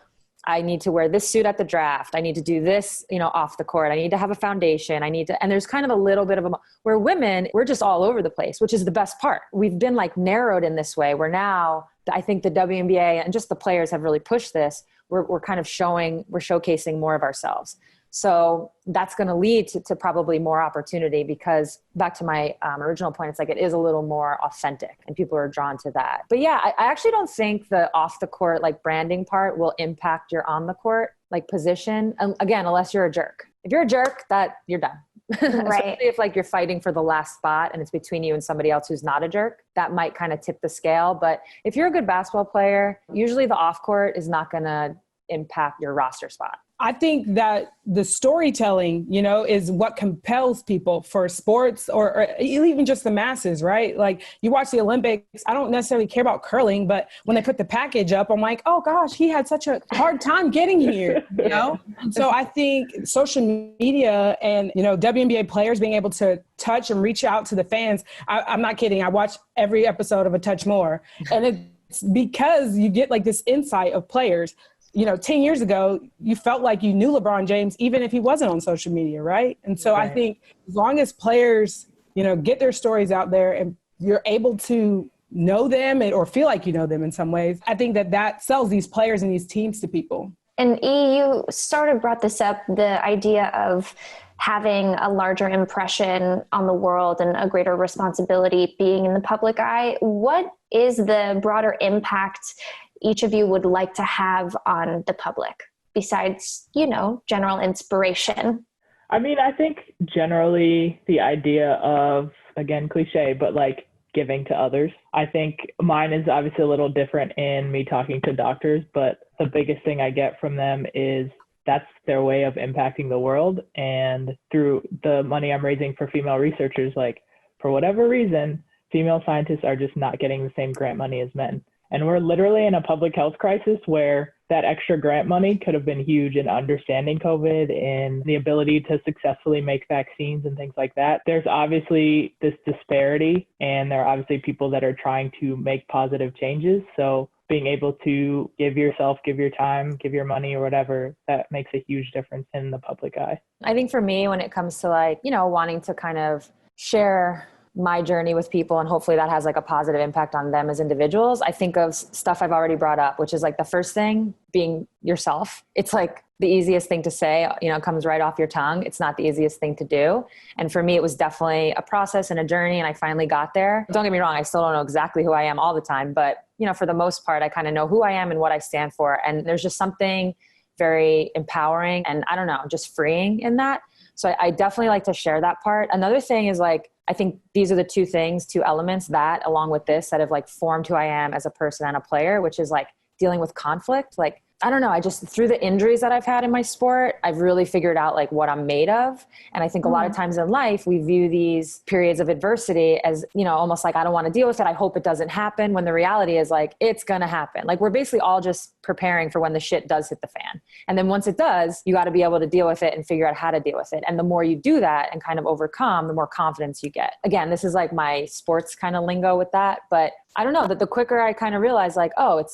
I need to wear this suit at the draft. I need to do this, you know, off the court. I need to have a foundation. And there's kind of a little bit of where women, we're just all over the place, which is the best part. We've been like narrowed in this way, where now I think the WNBA and just the players have really pushed this. We're kind of showcasing more of ourselves. So that's going to lead to probably more opportunity, because back to my original point, it's like, it is a little more authentic and people are drawn to that. But yeah, I actually don't think the off the court, like, branding part will impact your on the court, like, position. Again, unless you're a jerk. If you're a jerk, that you're done. Right. Especially if like you're fighting for the last spot and it's between you and somebody else who's not a jerk, that might kind of tip the scale. But if you're a good basketball player, usually the off court is not going to impact your roster spot. I think that the storytelling, you know, is what compels people for sports or even just the masses, right? Like, you watch the Olympics, I don't necessarily care about curling, but when they put the package up, I'm like, oh gosh, he had such a hard time getting here, you know? So I think social media and, you know, WNBA players being able to touch and reach out to the fans. I'm not kidding. I watch every episode of A Touch More, and it's because you get like this insight of players. You know, 10 years ago, you felt like you knew LeBron James, even if he wasn't on social media, right? And so I think as long as players, you know, get their stories out there and you're able to know them or feel like you know them in some ways, I think that sells these players and these teams to people. And E, you sort of brought this up, the idea of having a larger impression on the world and a greater responsibility being in the public eye. What is the broader impact each of you would like to have on the public besides, you know, general inspiration? I mean, I think generally the idea of, again, cliche, but like giving to others. I think mine is obviously a little different in me talking to doctors, but the biggest thing I get from them is that's their way of impacting the world. And through the money I'm raising for female researchers, like, for whatever reason, female scientists are just not getting the same grant money as men. And we're literally in a public health crisis where that extra grant money could have been huge in understanding COVID and the ability to successfully make vaccines and things like that. There's obviously this disparity, and there are obviously people that are trying to make positive changes. So being able to give yourself, give your time, give your money or whatever, that makes a huge difference in the public eye. I think for me, when it comes to like, you know, wanting to kind of share my journey with people and hopefully that has like a positive impact on them as individuals, I think of stuff I've already brought up, which is like the first thing being yourself. It's like the easiest thing to say, you know, it comes right off your tongue. It's not the easiest thing to do. And for me, it was definitely a process and a journey, and I finally got there. Don't get me wrong, I still don't know exactly who I am all the time, but you know, for the most part, I kind of know who I am and what I stand for. And there's just something very empowering and I don't know, just freeing in that. So I definitely like to share that part. Another thing is like, I think these are the two elements that along with this that have like formed who I am as a person and a player, which is like dealing with conflict. Like, I don't know, I just, through the injuries that I've had in my sport, I've really figured out like what I'm made of. And I think a lot of times in life, we view these periods of adversity as, you know, almost like, I don't want to deal with it. I hope it doesn't happen, when the reality is like, it's going to happen. Like we're basically all just preparing for when the shit does hit the fan. And then once it does, you got to be able to deal with it and figure out how to deal with it. And the more you do that and kind of overcome, the more confidence you get. Again, this is like my sports kind of lingo with that, but I don't know, that the quicker I kind of realize like, oh,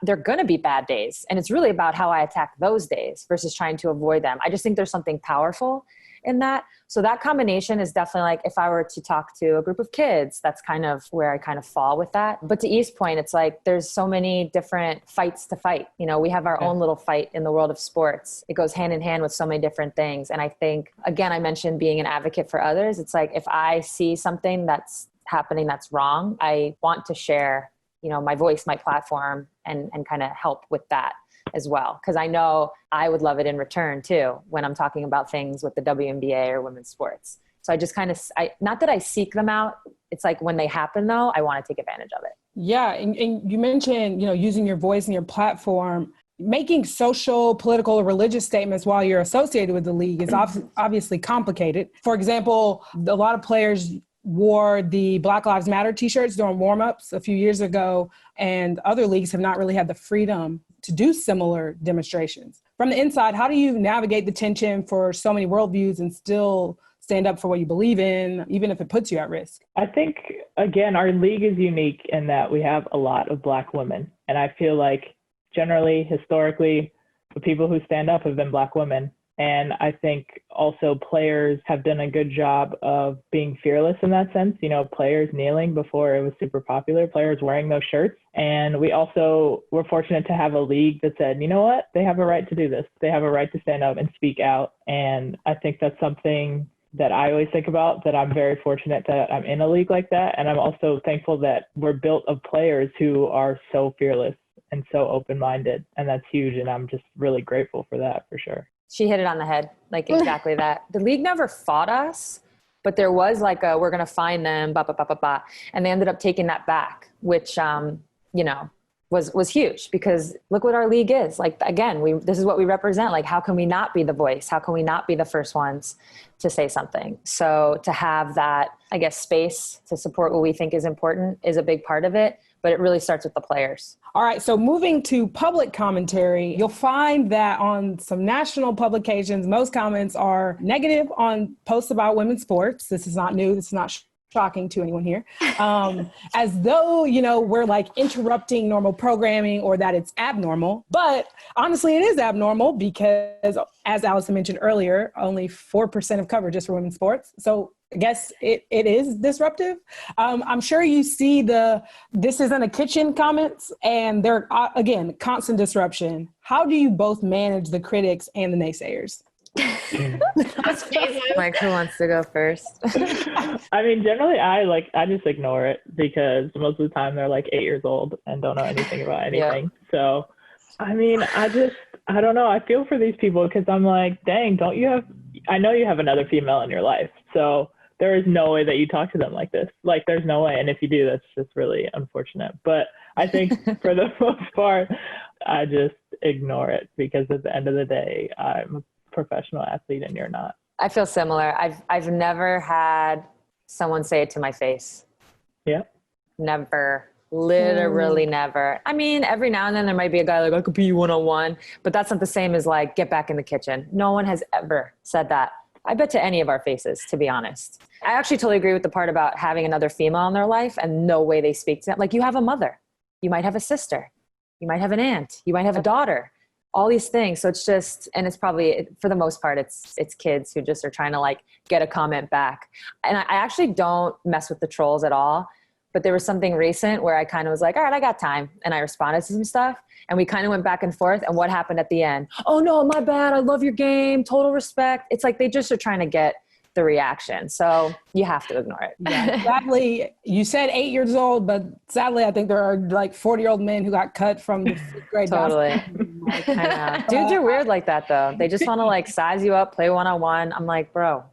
they're going to be bad days. And it's really about how I attack those days versus trying to avoid them. I just think there's something powerful in that. So that combination is definitely like, if I were to talk to a group of kids, that's kind of where I kind of fall with that. But to E's point, it's like, there's so many different fights to fight. You know, we have our own little fight in the world of sports. It goes hand in hand with so many different things. And I think, again, I mentioned being an advocate for others. It's like, if I see something that's happening that's wrong, I want to share, you know, my voice, my platform, and kind of help with that as well. Because I know I would love it in return too, when I'm talking about things with the WNBA or women's sports. So I just kind of, not that I seek them out. It's like when they happen though, I want to take advantage of it. Yeah. And you mentioned, you know, using your voice and your platform, making social, political, or religious statements while you're associated with the league is obviously complicated. For example, a lot of players wore the Black Lives Matter t-shirts during warm-ups a few years ago, and other leagues have not really had the freedom to do similar demonstrations. From the inside, how do you navigate the tension for so many worldviews and still stand up for what you believe in, even if it puts you at risk? I think, again, our league is unique in that we have a lot of Black women. And I feel like generally, historically, the people who stand up have been Black women. And I think also players have done a good job of being fearless in that sense. You know, players kneeling before it was super popular, players wearing those shirts. And we also were fortunate to have a league that said, you know what, they have a right to do this. They have a right to stand up and speak out. And I think that's something that I always think about, that I'm very fortunate that I'm in a league like that. And I'm also thankful that we're built of players who are so fearless and so open-minded. And that's huge. And I'm just really grateful for that, for sure. She hit it on the head, like exactly that. The league never fought us, but there was like we're going to fine them, and they ended up taking that back, which, you know, was huge, because look what our league is. Like, again, this is what we represent. Like, how can we not be the voice? How can we not be the first ones to say something? So to have that, I guess, space to support what we think is important is a big part of it, but it really starts with the players. All right, so moving to public commentary, you'll find that on some national publications, most comments are negative on posts about women's sports. This is not new. This is not shocking to anyone here. As though, you know, we're like interrupting normal programming or that it's abnormal. But honestly, it is abnormal because, as Alyson mentioned earlier, only 4% of coverage is for women's sports. So I guess it is disruptive. I'm sure you see this isn't a kitchen comments, and they're, again, constant disruption. How do you both manage the critics and the naysayers? Like, who wants to go first? I mean, generally, I just ignore it, because most of the time they're like 8 years old and don't know anything about anything. Yeah. So, I mean, I don't know. I feel for these people, because I'm like, dang, I know you have another female in your life. So there is no way that you talk to them like this. Like, there's no way. And if you do, that's just really unfortunate. But I think for the most part, I just ignore it, because at the end of the day, I'm a professional athlete and you're not. I feel similar. I've never had someone say it to my face. Yeah. Never. Literally never. I mean, every now and then there might be a guy like, I could be you one-on-one, but that's not the same as like, get back in the kitchen. No one has ever said that. I bet to any of our faces, to be honest. I actually totally agree with the part about having another female in their life and no way they speak to them. Like, you have a mother, you might have a sister, you might have an aunt, you might have a daughter, all these things. So it's just, and it's probably, for the most part, it's kids who just are trying to like get a comment back. And I actually don't mess with the trolls at all. But there was something recent where I kind of was like, all right, I got time. And I responded to some stuff and we kind of went back and forth. And what happened at the end? Oh no, my bad. I love your game. Total respect. It's like, they just are trying to get the reaction. So you have to ignore it. Yeah. Sadly, you said 8 years old, but sadly, I think there are like 40-year-old men who got cut from the fifth grade. Totally. I know. Dudes are weird like that though. They just want to like size you up, play one-on-one. I'm like, bro.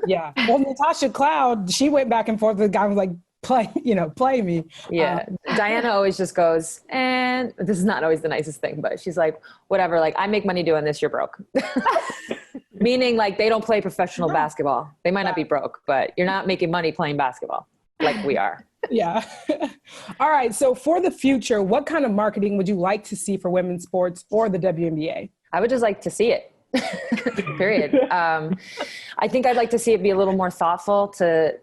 Yeah. Well, Natasha Cloud, she went back and forth. The guy was like, play me. Yeah. Diana always just goes, and this is not always the nicest thing, but she's like, whatever, like, I make money doing this, you're broke. Meaning like they don't play professional basketball. They might not be broke, but you're not making money playing basketball like we are. Yeah. All right. So for the future, what kind of marketing would you like to see for women's sports or the WNBA? I would just like to see it. Period. I think I'd like to see it be a little more thoughtful to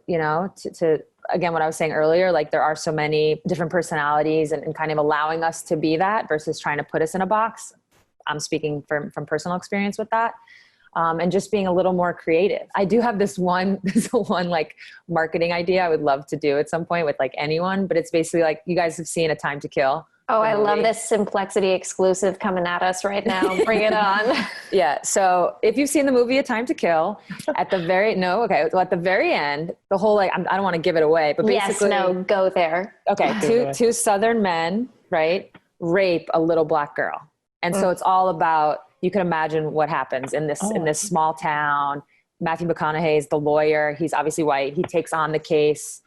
again, what I was saying earlier, like there are so many different personalities and kind of allowing us to be that versus trying to put us in a box. I'm speaking from personal experience with that. And just being a little more creative. I do have this one like marketing idea I would love to do at some point with like anyone, but it's basically like, you guys have seen A Time to Kill. Oh, I love this Simplexity exclusive coming at us right now. Bring it on. Yeah. So if you've seen the movie A Time to Kill, at the very end, the whole, like, I don't want to give it away, but basically. Yes, no, go there. Okay. Two Southern men, right, rape a little Black girl. And so it's all about, you can imagine what happens in this small town. Matthew McConaughey's the lawyer. He's obviously white. He takes on the case.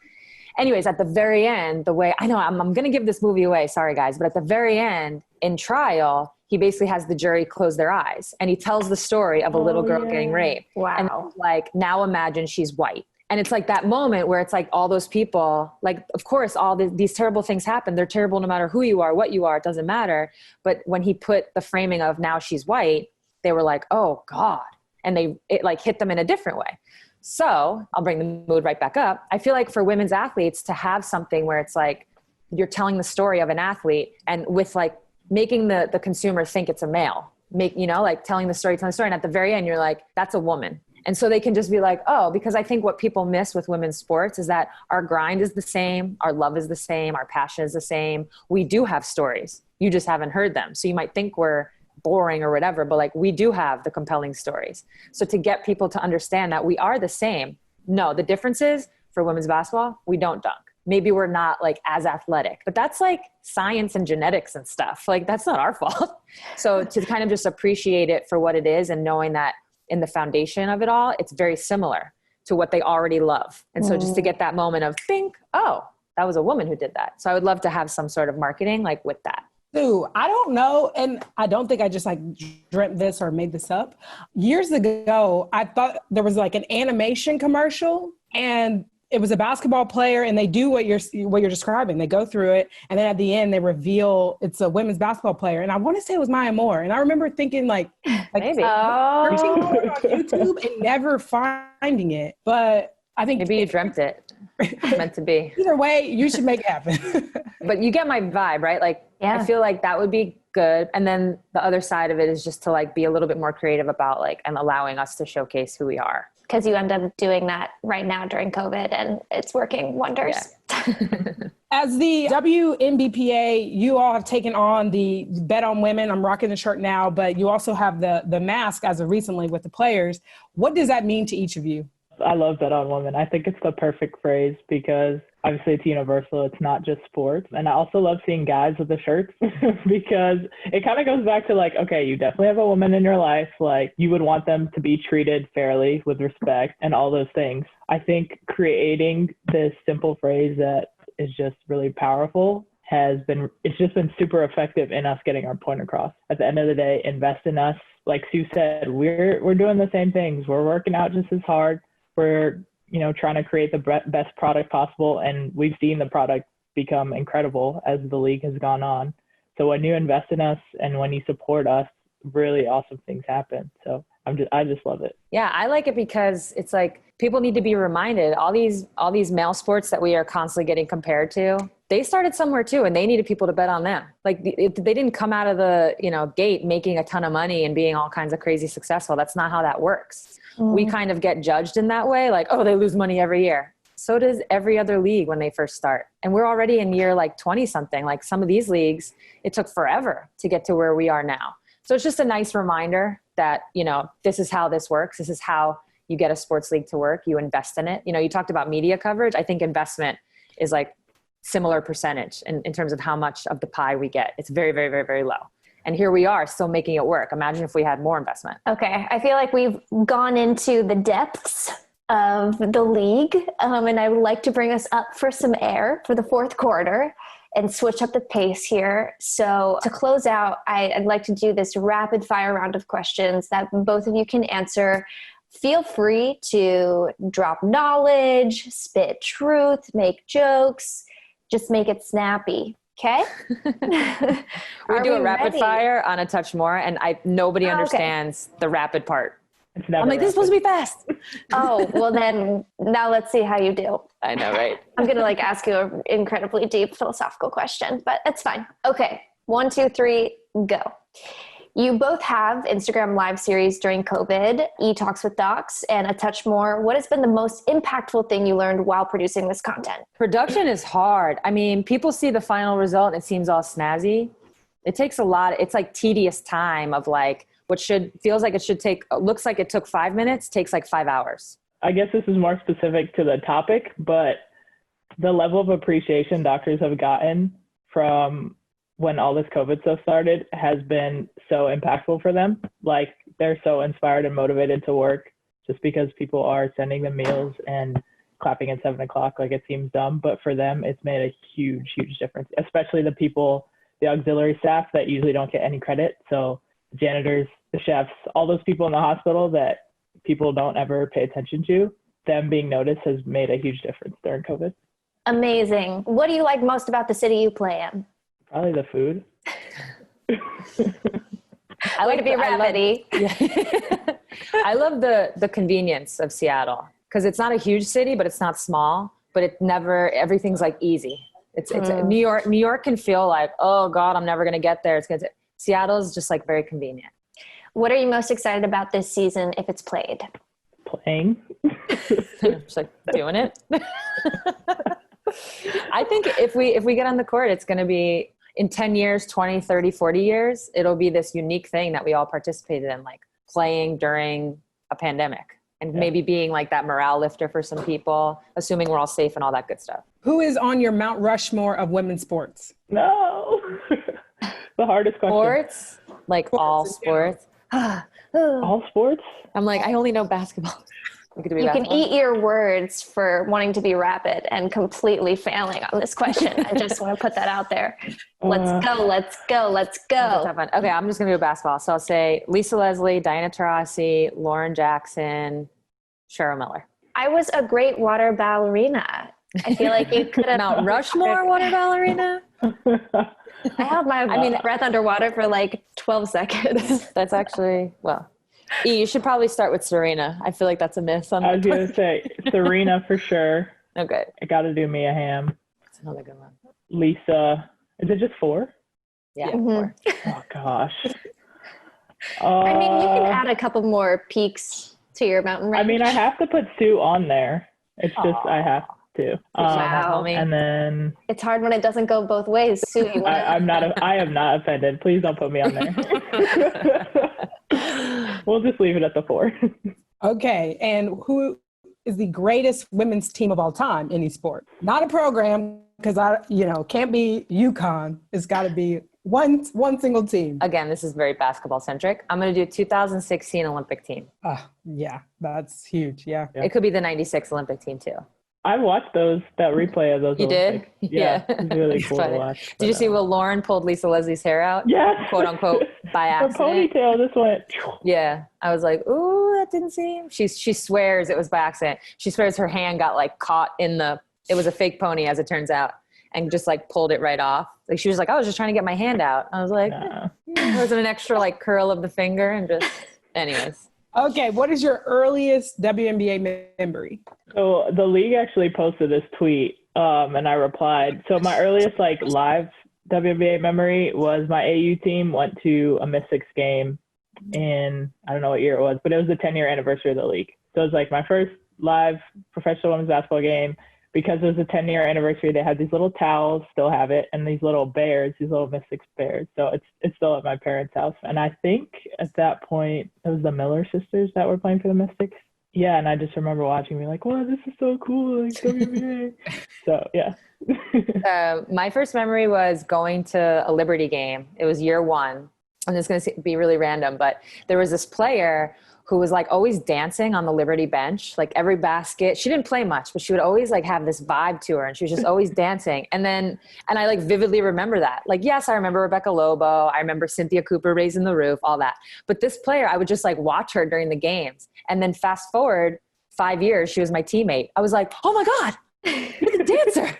Anyways, at the very end, the way, I know I'm going to give this movie away. Sorry guys. But at the very end in trial, he basically has the jury close their eyes and he tells the story of a little girl getting raped. Wow. And like, now imagine she's white. And it's like that moment where it's like all those people, like, of course, all these terrible things happen. They're terrible no matter who you are, what you are, it doesn't matter. But when he put the framing of now she's white, they were like, oh God. And it like hit them in a different way. So I'll bring the mood right back up. I feel like for women's athletes to have something where it's like, you're telling the story of an athlete and with like making the consumer think it's a male, like telling the story. And at the very end, you're like, that's a woman. And so they can just be like, oh, because I think what people miss with women's sports is that our grind is the same. Our love is the same. Our passion is the same. We do have stories. You just haven't heard them. So you might think we're boring or whatever, but like we do have the compelling stories. So to get people to understand that we are the same. No, the difference is for women's basketball, we don't dunk. Maybe we're not like as athletic, but that's like science and genetics and stuff. Like that's not our fault. So to kind of just appreciate it for what it is and knowing that in the foundation of it all, it's very similar to what they already love. And so just to get that moment of think, oh, that was a woman who did that. So I would love to have some sort of marketing like with that. Sue, I don't know, and I don't think I just like dreamt this or made this up. Years ago, I thought there was like an animation commercial and it was a basketball player and they do what you're describing. They go through it and then at the end they reveal it's a women's basketball player. And I want to say it was Maya Moore. And I remember thinking like maybe searching for it on YouTube and never finding it. But I think maybe you dreamt it. Meant to be. Either way, you should make it happen. But you get my vibe, right? Like, I feel like that would be good. And then the other side of it is just to like be a little bit more creative about like, and allowing us to showcase who we are. Because you end up doing that right now during COVID and it's working wonders. Yeah. As the WNBPA, you all have taken on the Bet on Women. I'm rocking the shirt now, but you also have the mask as of recently with the players. What does that mean to each of you? I love Bet on Women. I think it's the perfect phrase because obviously it's universal. It's not just sports. And I also love seeing guys with the shirts because it kind of goes back to like, okay, you definitely have a woman in your life. Like you would want them to be treated fairly with respect and all those things. I think creating this simple phrase that is just really powerful it's just been super effective in us getting our point across. At the end of the day, invest in us. Like Sue said, we're doing the same things. We're working out just as hard. We're, trying to create the best product possible. And we've seen the product become incredible as the league has gone on. So when you invest in us and when you support us, really awesome things happen. So I just love it. Yeah, I like it because it's like people need to be reminded all these male sports that we are constantly getting compared to, they started somewhere too, and they needed people to bet on them. Like they didn't come out of the, gate making a ton of money and being all kinds of crazy successful. That's not how that works. We kind of get judged in that way. Like, oh, they lose money every year. So does every other league when they first start. And we're already in year like 20 something. Like some of these leagues, it took forever to get to where we are now. So it's just a nice reminder that, this is how this works. This is how you get a sports league to work. You invest in it. You talked about media coverage. I think investment is like similar percentage in terms of how much of the pie we get. It's very, very, very, very low. And here we are still making it work. Imagine if we had more investment. Okay. I feel like we've gone into the depths of the league. And I would like to bring us up for some air for the fourth quarter and switch up the pace here. So to close out, I'd like to do this rapid fire round of questions that both of you can answer. Feel free to drop knowledge, spit truth, make jokes, just make it snappy. Okay? we do a rapid fire on a touch more, and nobody understands the rapid part. I'm like, this is supposed to be fast. Oh, well then, now let's see how you do. I know, right? I'm going to ask you an incredibly deep philosophical question, but it's fine. Okay. 1, 2, 3, go. You both have Instagram live series during COVID, E-Talks with Docs, and A Touch More. What has been the most impactful thing you learned while producing this content? Production is hard. I mean, people see the final result and it seems all snazzy. It takes a lot. It's like tedious time of feels like it should take, looks like it took 5 minutes, takes like 5 hours. I guess this is more specific to the topic, but the level of appreciation doctors have gotten from when all this COVID stuff started has been so impactful for them. Like they're so inspired and motivated to work just because people are sending them meals and clapping at 7 o'clock. Like it seems dumb, but for them, it's made a huge, huge difference, especially the auxiliary staff that usually don't get any credit. So janitors, the chefs, all those people in the hospital that people don't ever pay attention to, them being noticed has made a huge difference during COVID. Amazing. What do you like most about the city you play in? Probably the food. I like to be rapidy. I love the convenience of Seattle because it's not a huge city, but it's not small, but everything's like easy. It's New York can feel like, oh God, I'm never going to get there. Seattle's just like very convenient. What are you most excited about this season if it's played? Playing. Just like doing it. I think if we get on the court, it's going to be in 10 years, 20, 30, 40 years, it'll be this unique thing that we all participated in, like playing during a pandemic and maybe being like that morale lifter for some people, assuming we're all safe and all that good stuff. Who is on your Mount Rushmore of women's sports? No. The hardest question. Sports? Like all sports? All sports? I'm like, I only know basketball. You can eat your words for wanting to be rapid and completely failing on this question. I just want to put that out there. Let's go. Okay, I'm just going to do basketball. So I'll say Lisa Leslie, Diana Taurasi, Lauren Jackson, Cheryl Miller. I was a great water ballerina. I feel like you could have... Mount Rushmore water ballerina? I held my breath underwater for like 12 seconds. That's actually, you should probably start with Serena. I feel like that's a miss. I was going to say Serena for sure. Okay. I got to do Mia Hamm. That's another good one. Lisa. Is it just 4? Yeah, mm-hmm. 4. Oh, gosh. I mean, you can add a couple more peaks to your mountain range. I have to put Sue on there. It's just, I have to. Wow. And then... It's hard when it doesn't go both ways. Sue, I am not offended. Please don't put me on there. We'll just leave it at the 4. Okay. And who is the greatest women's team of all time in any sport? Not a program, because can't be UConn. It's got to be one single team. Again, this is very basketball centric. I'm going to do 2016 Olympic team. Yeah, that's huge. Yeah. It could be the 96 Olympic team too. I watched that replay of those. You Olympics. did? Yeah. It's really cool to watch. Did you see when Lauren pulled Lisa Leslie's hair out? Yes. Quote unquote, by accident. The ponytail just went. Yeah. I was like, ooh, that didn't seem. She swears it was by accident. She swears her hand got like caught in it was a fake pony as it turns out. and just like pulled it right off. Like she was like, I was just trying to get my hand out. I was like, it wasn't an extra like curl of the finger and just, anyways. Okay, what is your earliest WNBA memory? So the league actually posted this tweet, and I replied. So my earliest like live WNBA memory was my AU team went to a Mystics game in, I don't know what year it was, but it was the 10-year anniversary of the league. So it was like my first live professional women's basketball game. Because it was a 10-year anniversary, they had these little towels, still have it, and these little bears, these little Mystics bears. So it's still at my parents' house. And I think at that point, it was the Miller sisters that were playing for the Mystics. Yeah, and I just remember watching, me like, wow, this is so cool, like WNBA. So, yeah. My first memory was going to a Liberty game. It was year one. And it's going to be really random, but there was this player who was like always dancing on the Liberty bench, like every basket. She didn't play much, but she would always like have this vibe to her, and she was just always dancing. And I like vividly remember that. Like, yes, I remember Rebecca Lobo. I remember Cynthia Cooper raising the roof, all that. But this player, I would just like watch her during the games. And then fast forward 5 years, she was my teammate. I was like, oh my God, you're the dancer.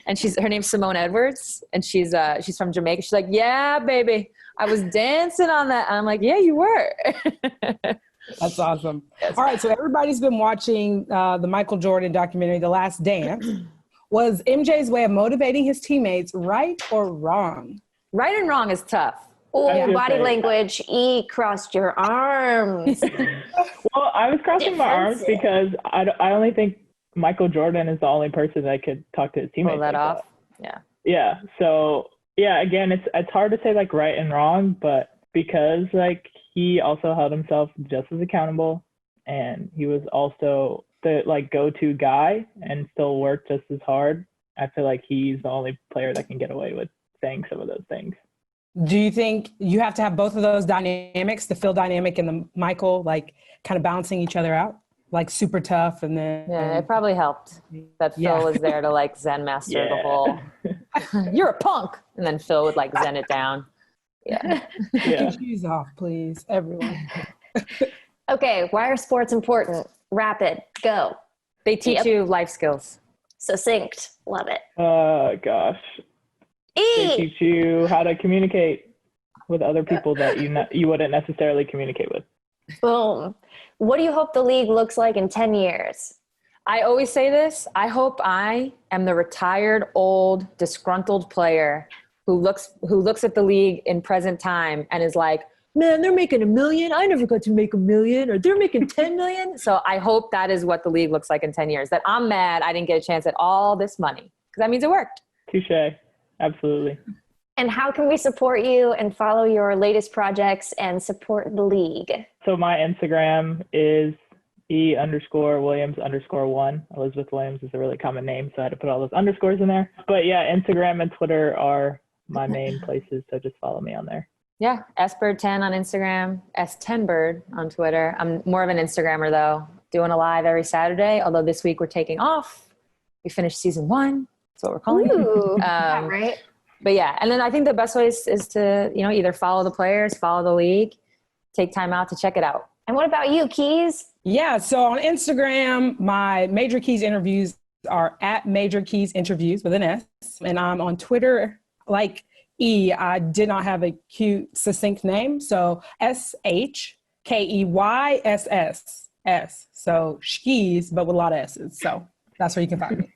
And her name's Simone Edwards, and she's from Jamaica. She's like, yeah, baby, I was dancing on that. And I'm like, yeah, you were. That's awesome. All right, so everybody's been watching the Michael Jordan documentary, The Last Dance. Was MJ's way of motivating his teammates right or wrong? Right and wrong is tough. Oh, body language. E crossed your arms. Well, I was crossing my arms because I only think Michael Jordan is the only person that could talk to his teammates. Pull that off. Yeah. Yeah. So yeah, again, it's hard to say like right and wrong, but because like he also held himself just as accountable, and he was also the like go-to guy and still worked just as hard. I feel like he's the only player that can get away with saying some of those things. Do you think you have to have both of those dynamics, the Phil dynamic and the Michael, like kind of balancing each other out? Like super tough, and then yeah, it probably helped that Phil was there to like Zen master the whole you're a punk, and then Phil would like Zen it down. Yeah. Take your shoes off, please, everyone. Okay, why are sports important? Rapid, go. They teach you life skills. Succinct, love it. Oh gosh. They E. teach you how to communicate with other people that you wouldn't necessarily communicate with. Boom. What do you hope the league looks like in 10 years? I always say this. I hope I am the retired, old, disgruntled player who looks at the league in present time and is like, man, they're making $1 million. I never got to make $1 million, or they're making 10 million. So I hope that is what the league looks like in 10 years, that I'm mad I didn't get a chance at all this money, because that means it worked. Touche. Absolutely. And how can we support you and follow your latest projects and support the league? So my Instagram is E_Williams_1. Elizabeth Williams is a really common name, so I had to put all those underscores in there. But yeah, Instagram and Twitter are my main places, so just follow me on there. Yeah, sbird10 on Instagram, s10bird on Twitter. I'm more of an Instagrammer though, doing a live every Saturday, although this week we're taking off. We finished season 1. That's what we're calling it. Right. But yeah, and then I think the best way is to, either follow the players, follow the league, take time out to check it out. And what about you, Keys? Yeah, so on Instagram, my Major Keys interviews are at Major Keys Interviews with an S. And I'm on Twitter, like E. I did not have a cute, succinct name. So SHKEYSS. So Keys, but with a lot of S's. So that's where you can find me.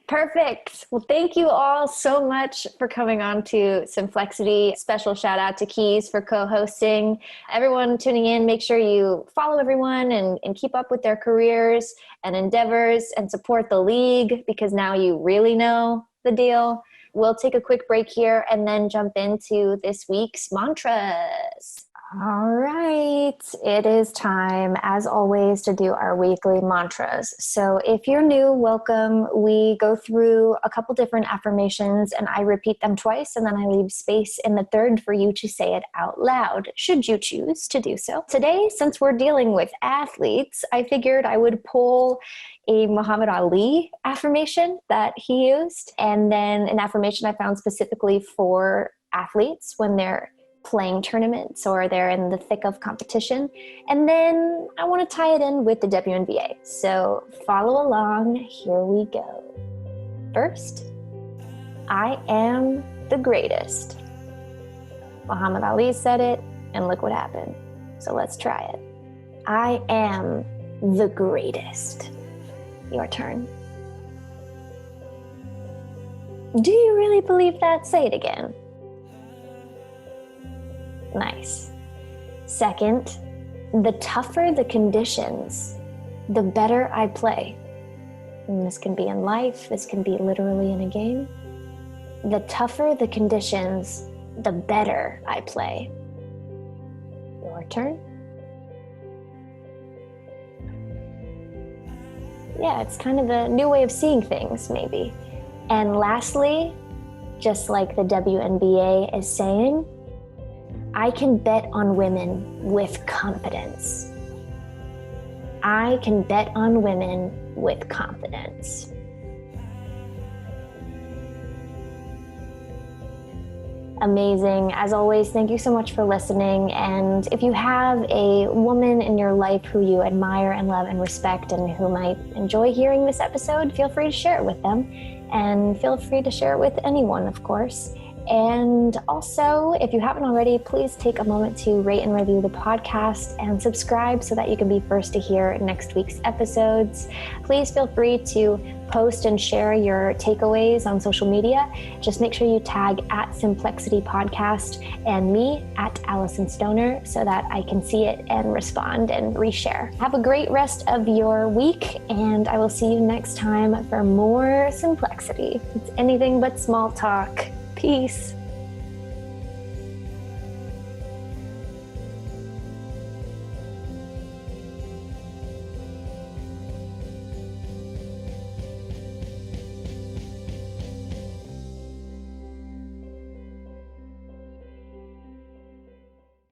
Perfect. Well, thank you all so much for coming on to Simplexity. Special shout out to Keys for co-hosting. Everyone tuning in, make sure you follow everyone and keep up with their careers and endeavors and support the league, because now you really know the deal. We'll take a quick break here and then jump into this week's mantras. All right, it is time, as always, to do our weekly mantras. So if you're new, welcome. We go through a couple different affirmations and I repeat them twice, and then I leave space in the third for you to say it out loud, should you choose to do so. Today, since we're dealing with athletes, I figured I would pull a Muhammad Ali affirmation that he used, and then an affirmation I found specifically for athletes when they're playing tournaments or they're in the thick of competition. And then I want to tie it in with the WNBA. So follow along. Here we go. First, I am the greatest. Muhammad Ali said it, and look what happened. So let's try it. I am the greatest. Your turn. Do you really believe that? Say it again. Nice. Second, the tougher the conditions, the better I play. And this can be in life, this can be literally in a game. The tougher the conditions, the better I play. Your turn. Yeah, it's kind of a new way of seeing things, maybe. And lastly, just like the WNBA is saying, I can bet on women with confidence. I can bet on women with confidence. Amazing. As always, thank you so much for listening. And if you have a woman in your life who you admire and love and respect and who might enjoy hearing this episode, feel free to share it with them. And feel free to share it with anyone, of course. And also, if you haven't already, please take a moment to rate and review the podcast and subscribe so that you can be first to hear next week's episodes. Please feel free to post and share your takeaways on social media. Just make sure you tag @Simplexity Podcast and me @Alyson Stoner so that I can see it and respond and reshare. Have a great rest of your week, and I will see you next time for more Simplexity. It's anything but small talk. Peace.